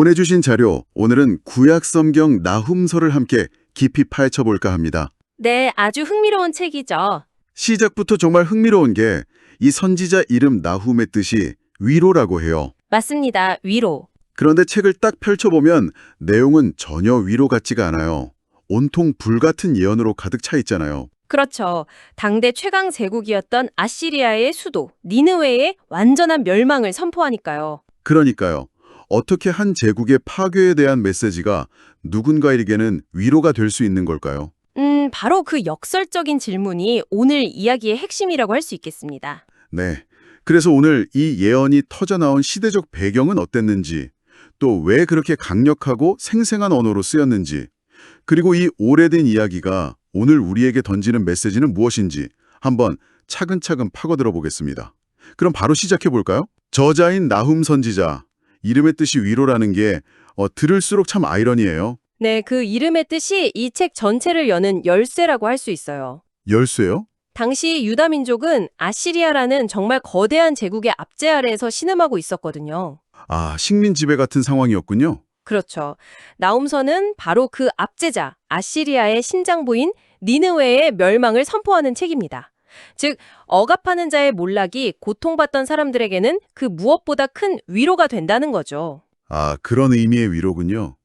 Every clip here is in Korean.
보내주신 자료, 오늘은 구약 성경 나훔서를 함께 깊이 파헤쳐볼까 합니다. 네, 아주 흥미로운 책이죠. 시작부터 정말 흥미로운 게 이 선지자 이름 나훔의 뜻이 위로라고 해요. 맞습니다. 위로. 그런데 책을 딱 펼쳐보면 내용은 전혀 위로 같지가 않아요. 온통 불같은 예언으로 가득 차 있잖아요. 그렇죠. 당대 최강 제국이었던 아시리아의 수도 니느웨의 완전한 멸망을 선포하니까요. 그러니까요. 어떻게 한 제국의 파괴에 대한 메시지가 누군가에게는 위로가 될 수 있는 걸까요? 바로 그 역설적인 질문이 오늘 이야기의 핵심이라고 할 수 있겠습니다. 네. 그래서 오늘 이 예언이 터져나온 시대적 배경은 어땠는지, 또 왜 그렇게 강력하고 생생한 언어로 쓰였는지, 그리고 이 오래된 이야기가 오늘 우리에게 던지는 메시지는 무엇인지 한번 차근차근 파고들어 보겠습니다. 그럼 바로 시작해 볼까요? 저자인 나훔 선지자, 이름의 뜻이 위로라는 게 들을수록 참 아이러니해요. 네, 그 이름의 뜻이 이 책 전체를 여는 열쇠라고 할 수 있어요. 열쇠요? 당시 유다 민족은 아시리아라는 정말 거대한 제국의 압제 아래에서 신음하고 있었거든요. 아, 식민 지배 같은 상황이었군요. 그렇죠. 나훔서는 바로 그 압제자 아시리아의 신장부인 니느웨의 멸망을 선포하는 책입니다. 즉, 억압하는 자의 몰락이 고통받던 사람들에게는 그 무엇보다 큰 위로가 된다는 거죠. 아, 그런 의미의 위로군요.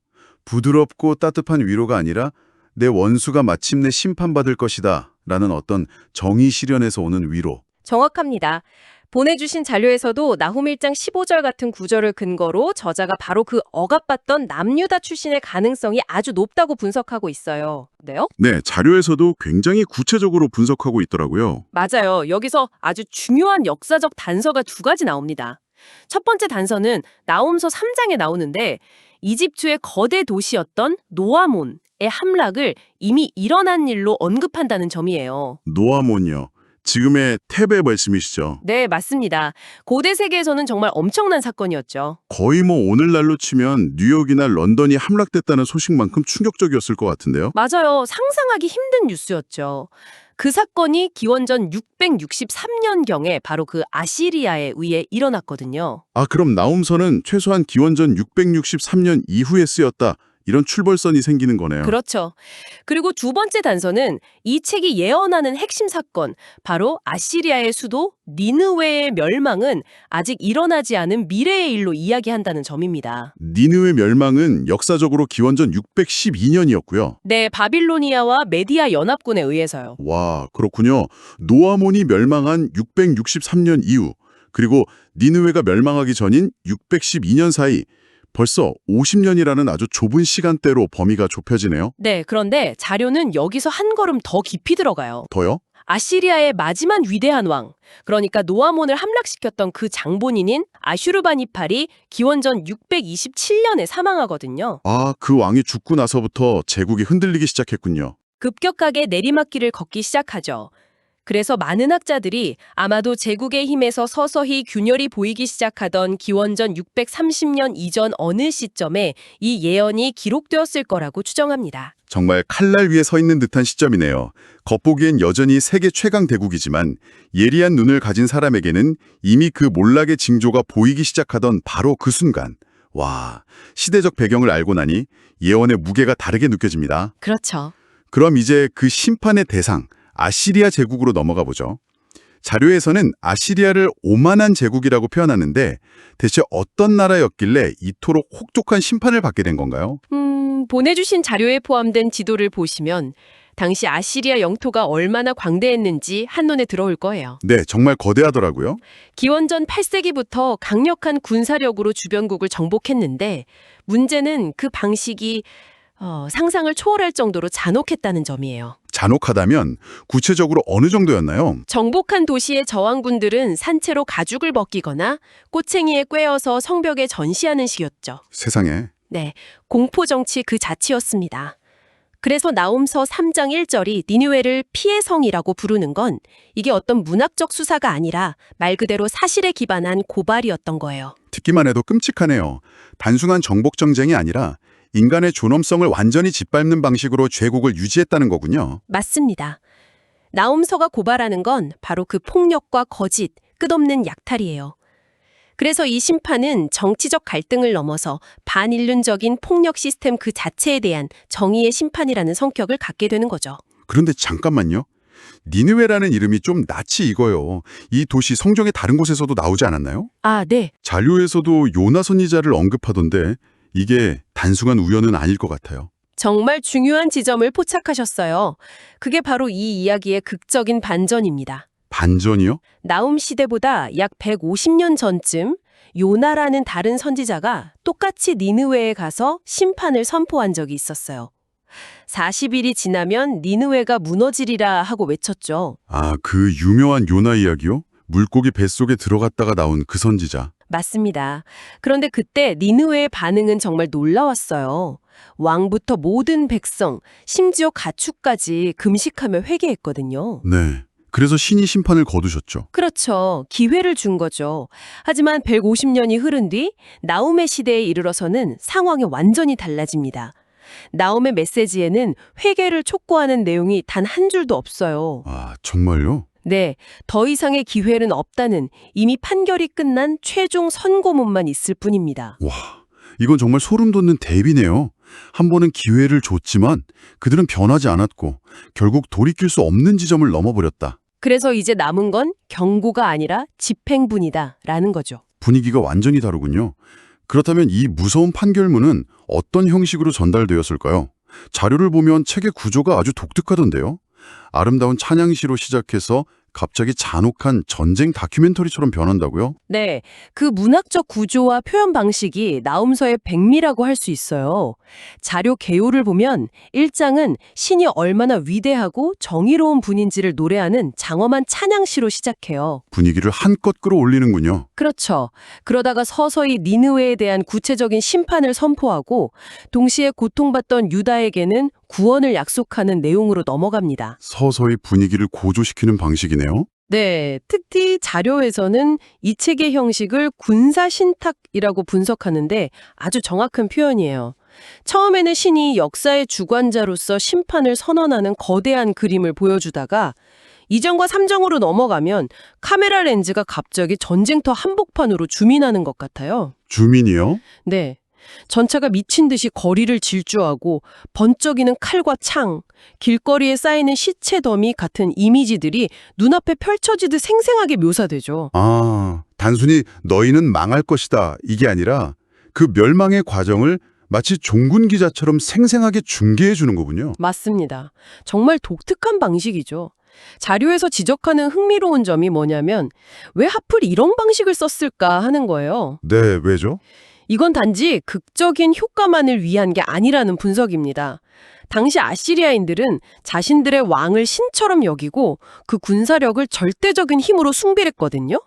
부드럽고 따뜻한 위로가 아니라 내 원수가 마침내 심판받을 것이다 라는 어떤 정의 실현에서 오는 위로. 정확합니다. 보내주신 자료에서도 나훔 1장 15절 같은 구절을 근거로 저자가 바로 그 억압받던 남유다 출신의 가능성이 아주 높다고 분석하고 있어요. 네요? 네, 자료에서도 굉장히 구체적으로 분석하고 있더라고요. 맞아요. 여기서 아주 중요한 역사적 단서가 두 가지 나옵니다. 첫 번째 단서는 나훔서 3장에 나오는데 이집트의 거대 도시였던 노아몬의 함락을 이미 일어난 일로 언급한다는 점이에요. 노아몬이요. 지금의 테베 말씀이시죠? 네, 맞습니다. 고대 세계에서는 정말 엄청난 사건이었죠. 거의 뭐 오늘날로 치면 뉴욕이나 런던이 함락됐다는 소식만큼 충격적이었을 것 같은데요. 맞아요. 상상하기 힘든 뉴스였죠. 그 사건이 기원전 663년경에 바로 그 아시리아에 의해 일어났거든요. 아, 그럼 나훔서는 최소한 기원전 663년 이후에 쓰였다. 이런 출벌선이 생기는 거네요. 그렇죠. 그리고 두 번째 단서는 이 책이 예언하는 핵심 사건, 바로 아시리아의 수도 니느웨의 멸망은 아직 일어나지 않은 미래의 일로 이야기한다는 점입니다. 니느웨 멸망은 역사적으로 기원전 612년이었고요. 네, 바빌로니아와 메디아 연합군에 의해서요. 와, 그렇군요. 노아몬이 멸망한 663년 이후, 그리고 니느웨가 멸망하기 전인 612년 사이, 벌써 50년이라는 아주 좁은 시간대로 범위가 좁혀지네요. 네, 그런데 자료는 여기서 한 걸음 더 깊이 들어가요. 더요? 아시리아의 마지막 위대한 왕, 그러니까 노아몬을 함락시켰던 그 장본인인 아슈르바니팔이 기원전 627년에 사망하거든요. 아, 그 왕이 죽고 나서부터 제국이 흔들리기 시작했군요. 급격하게 내리막길을 걷기 시작하죠. 그래서 많은 학자들이 아마도 제국의 힘에서 서서히 균열이 보이기 시작하던 기원전 630년 이전 어느 시점에 이 예언이 기록되었을 거라고 추정합니다. 정말 칼날 위에 서 있는 듯한 시점이네요. 겉보기엔 여전히 세계 최강 대국이지만 예리한 눈을 가진 사람에게는 이미 그 몰락의 징조가 보이기 시작하던 바로 그 순간. 와, 시대적 배경을 알고 나니 예언의 무게가 다르게 느껴집니다. 그렇죠. 그럼 이제 그 심판의 대상, 아시리아 제국으로 넘어가 보죠. 자료에서는 아시리아를 오만한 제국이라고 표현하는데 대체 어떤 나라였길래 이토록 혹독한 심판을 받게 된 건가요? 보내주신 자료에 포함된 지도를 보시면 당시 아시리아 영토가 얼마나 광대했는지 한눈에 들어올 거예요. 네, 정말 거대하더라고요. 기원전 8세기부터 강력한 군사력으로 주변국을 정복했는데 문제는 그 방식이 상상을 초월할 정도로 잔혹했다는 점이에요. 잔혹하다면 구체적으로 어느 정도였나요? 정복한 도시의 저항군들은 산채로 가죽을 벗기거나 꼬챙이에 꿰어서 성벽에 전시하는 식이었죠. 세상에. 네, 공포정치 그 자체였습니다. 그래서 나훔서 3장 1절이 니느웨를 피의 성이라고 부르는 건 이게 어떤 문학적 수사가 아니라 말 그대로 사실에 기반한 고발이었던 거예요. 듣기만 해도 끔찍하네요. 단순한 정복 정쟁이 아니라 인간의 존엄성을 완전히 짓밟는 방식으로 제국을 유지했다는 거군요. 맞습니다. 나훔서가 고발하는 건 바로 그 폭력과 거짓, 끝없는 약탈이에요. 그래서 이 심판은 정치적 갈등을 넘어서 반인륜적인 폭력 시스템 그 자체에 대한 정의의 심판이라는 성격을 갖게 되는 거죠. 그런데 잠깐만요. 니느웨라는 이름이 좀 낯이 익어요. 이 도시 성경의 다른 곳에서도 나오지 않았나요? 아, 네. 자료에서도 요나 선지자를 언급하던데 이게 단순한 우연은 아닐 것 같아요. 정말 중요한 지점을 포착하셨어요. 그게 바로 이 이야기의 극적인 반전입니다. 반전이요? 나움 시대보다 약 150년 전쯤 요나라는 다른 선지자가 똑같이 니느웨에 가서 심판을 선포한 적이 있었어요. 40일이 지나면 니느웨가 무너지리라 하고 외쳤죠. 아, 그 유명한 요나 이야기요? 물고기 뱃속에 들어갔다가 나온 그 선지자. 맞습니다. 그런데 그때 니느웨의 반응은 정말 놀라웠어요. 왕부터 모든 백성, 심지어 가축까지 금식하며 회개했거든요. 네. 그래서 신이 심판을 거두셨죠. 그렇죠. 기회를 준 거죠. 하지만 150년이 흐른 뒤 나움의 시대에 이르러서는 상황이 완전히 달라집니다. 나움의 메시지에는 회개를 촉구하는 내용이 단 한 줄도 없어요. 아, 정말요? 네, 더 이상의 기회는 없다는 이미 판결이 끝난 최종 선고문만 있을 뿐입니다. 와, 이건 정말 소름 돋는 대비네요. 한 번은 기회를 줬지만 그들은 변하지 않았고 결국 돌이킬 수 없는 지점을 넘어버렸다. 그래서 이제 남은 건 경고가 아니라 집행분이다라는 거죠. 분위기가 완전히 다르군요. 그렇다면 이 무서운 판결문은 어떤 형식으로 전달되었을까요? 자료를 보면 책의 구조가 아주 독특하던데요. 아름다운 찬양시로 시작해서 갑자기 잔혹한 전쟁 다큐멘터리처럼 변한다고요? 네, 그 문학적 구조와 표현 방식이 나움서의 백미라고 할 수 있어요. 자료 개요를 보면 1장은 신이 얼마나 위대하고 정의로운 분인지를 노래하는 장엄한 찬양시로 시작해요. 분위기를 한껏 끌어올리는군요. 그렇죠. 그러다가 서서히 니느웨에 대한 구체적인 심판을 선포하고 동시에 고통받던 유다에게는 구원을 약속하는 내용으로 넘어갑니다. 서서히 분위기를 고조시키는 방식이네요. 네, 특히 자료에서는 이 책의 형식을 군사신탁이라고 분석하는데 아주 정확한 표현이에요. 처음에는 신이 역사의 주관자로서 심판을 선언하는 거대한 그림을 보여주다가 2장과 3장으로 넘어가면 카메라 렌즈가 갑자기 전쟁터 한복판으로 줌인하는 것 같아요. 주민이요? 네. 전차가 미친 듯이 거리를 질주하고 번쩍이는 칼과 창, 길거리에 쌓이는 시체 더미 같은 이미지들이 눈앞에 펼쳐지듯 생생하게 묘사되죠. 아, 단순히 너희는 망할 것이다 이게 아니라 그 멸망의 과정을 마치 종군 기자처럼 생생하게 중계해 주는 거군요. 맞습니다. 정말 독특한 방식이죠. 자료에서 지적하는 흥미로운 점이 뭐냐면 왜 하필 이런 방식을 썼을까 하는 거예요. 네, 왜죠? 이건 단지 극적인 효과만을 위한 게 아니라는 분석입니다. 당시 아시리아인들은 자신들의 왕을 신처럼 여기고 그 군사력을 절대적인 힘으로 숭배했거든요.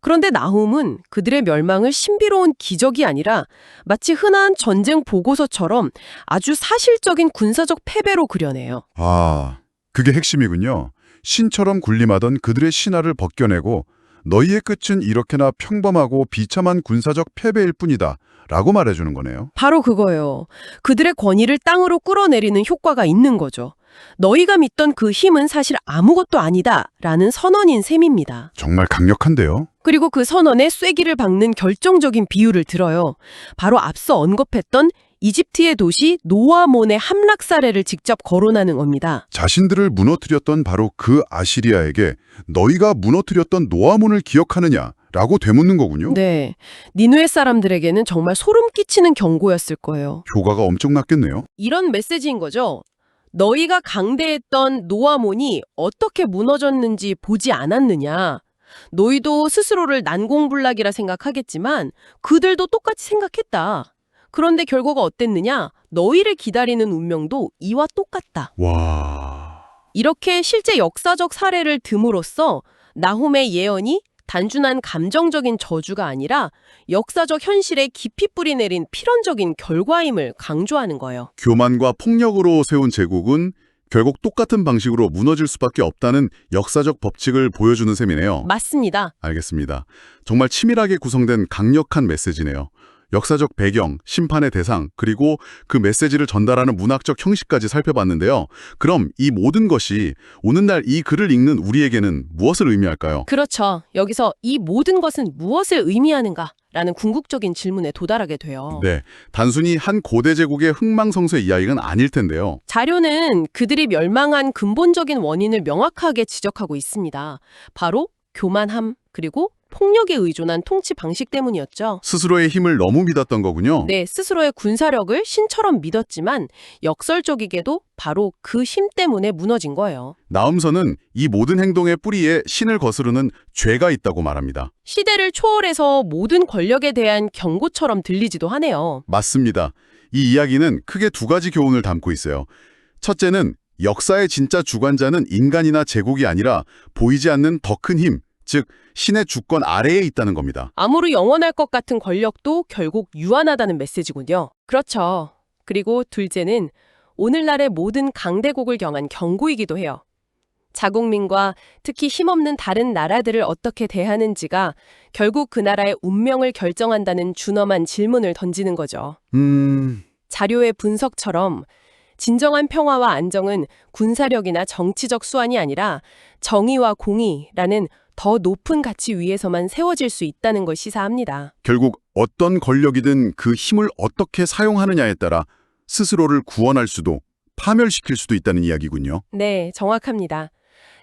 그런데 나훔은 그들의 멸망을 신비로운 기적이 아니라 마치 흔한 전쟁 보고서처럼 아주 사실적인 군사적 패배로 그려내요. 아, 그게 핵심이군요. 신처럼 군림하던 그들의 신하를 벗겨내고 너희의 끝은 이렇게나 평범하고 비참한 군사적 패배일 뿐이다 라고 말해주는 거네요. 바로 그거예요. 그들의 권위를 땅으로 끌어내리는 효과가 있는 거죠. 너희가 믿던 그 힘은 사실 아무것도 아니다 라는 선언인 셈입니다. 정말 강력한데요? 그리고 그 선언에 쐐기를 박는 결정적인 비유를 들어요. 바로 앞서 언급했던 이집트의 도시 노아몬의 함락 사례를 직접 거론하는 겁니다. 자신들을 무너뜨렸던 바로 그 아시리아에게 너희가 무너뜨렸던 노아몬을 기억하느냐라고 되묻는 거군요. 네, 니느웨 사람들에게는 정말 소름 끼치는 경고였을 거예요. 효과가 엄청났겠네요. 이런 메시지인 거죠. 너희가 강대했던 노아몬이 어떻게 무너졌는지 보지 않았느냐. 너희도 스스로를 난공불락이라 생각하겠지만 그들도 똑같이 생각했다. 그런데 결과가 어땠느냐? 너희를 기다리는 운명도 이와 똑같다. 와... 이렇게 실제 역사적 사례를 듬으로써 나훔의 예언이 단순한 감정적인 저주가 아니라 역사적 현실에 깊이 뿌리내린 필연적인 결과임을 강조하는 거예요. 교만과 폭력으로 세운 제국은 결국 똑같은 방식으로 무너질 수밖에 없다는 역사적 법칙을 보여주는 셈이네요. 맞습니다. 알겠습니다. 정말 치밀하게 구성된 강력한 메시지네요. 역사적 배경, 심판의 대상, 그리고 그 메시지를 전달하는 문학적 형식까지 살펴봤는데요. 그럼 이 모든 것이 오늘날 이 글을 읽는 우리에게는 무엇을 의미할까요? 그렇죠. 여기서 이 모든 것은 무엇을 의미하는가라는 궁극적인 질문에 도달하게 돼요. 네, 단순히 한 고대 제국의 흥망성쇠 이야기는 아닐 텐데요. 자료는 그들이 멸망한 근본적인 원인을 명확하게 지적하고 있습니다. 바로 교만함, 그리고 폭력에 의존한 통치 방식 때문이었죠. 스스로의 힘을 너무 믿었던 거군요. 네, 스스로의 군사력을 신처럼 믿었지만 역설적이게도 바로 그 힘 때문에 무너진 거예요. 나음서는 이 모든 행동의 뿌리에 신을 거스르는 죄가 있다고 말합니다. 시대를 초월해서 모든 권력에 대한 경고처럼 들리지도 하네요. 맞습니다. 이 이야기는 크게 두 가지 교훈을 담고 있어요. 첫째는 역사의 진짜 주관자는 인간이나 제국이 아니라 보이지 않는 더 큰 힘, 즉 신의 주권 아래에 있다는 겁니다. 아무리 영원할 것 같은 권력도 결국 유한하다는 메시지군요. 그렇죠. 그리고 둘째는 오늘날의 모든 강대국을 경한 경고이기도 해요. 자국민과 특히 힘없는 다른 나라들을 어떻게 대하는지가 결국 그 나라의 운명을 결정한다는 준엄한 질문을 던지는 거죠. 자료의 분석처럼 진정한 평화와 안정은 군사력이나 정치적 수완이 아니라 정의와 공의라는 더 높은 가치 위에서만 세워질 수 있다는 걸 시사합니다. 결국 어떤 권력이든 그 힘을 어떻게 사용하느냐에 따라 스스로를 구원할 수도 파멸시킬 수도 있다는 이야기군요. 네, 정확합니다.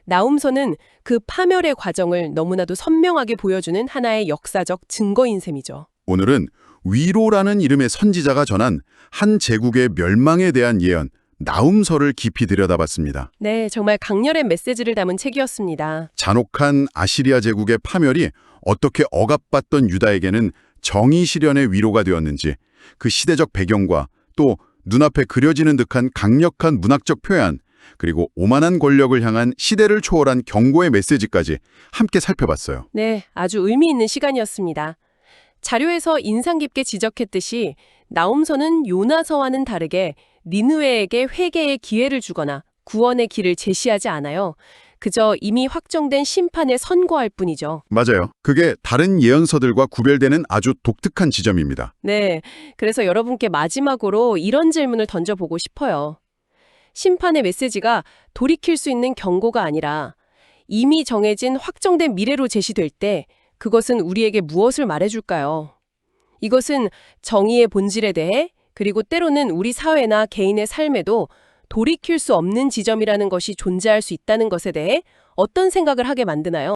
나움서는 그 파멸의 과정을 너무나도 선명하게 보여주는 하나의 역사적 증거인 셈이죠. 오늘은 위로라는 이름의 선지자가 전한 한 제국의 멸망에 대한 예언, 나움서를 깊이 들여다봤습니다. 네, 정말 강렬한 메시지를 담은 책이었습니다. 잔혹한 아시리아 제국의 파멸이 어떻게 억압받던 유다에게는 정의 실현의 위로가 되었는지, 그 시대적 배경과 또 눈앞에 그려지는 듯한 강력한 문학적 표현, 그리고 오만한 권력을 향한 시대를 초월한 경고의 메시지까지 함께 살펴봤어요. 네, 아주 의미 있는 시간이었습니다. 자료에서 인상 깊게 지적했듯이 나움서는 요나서와는 다르게 니느웨에게 회개의 기회를 주거나 구원의 길을 제시하지 않아요. 그저 이미 확정된 심판에 선고할 뿐이죠. 맞아요. 그게 다른 예언서들과 구별되는 아주 독특한 지점입니다. 네, 그래서 여러분께 마지막으로 이런 질문을 던져보고 싶어요. 심판의 메시지가 돌이킬 수 있는 경고가 아니라 이미 정해진 확정된 미래로 제시될 때 그것은 우리에게 무엇을 말해줄까요? 이것은 정의의 본질에 대해 그리고 때로는 우리 사회나 개인의 삶에도 돌이킬 수 없는 지점이라는 것이 존재할 수 있다는 것에 대해 어떤 생각을 하게 만드나요?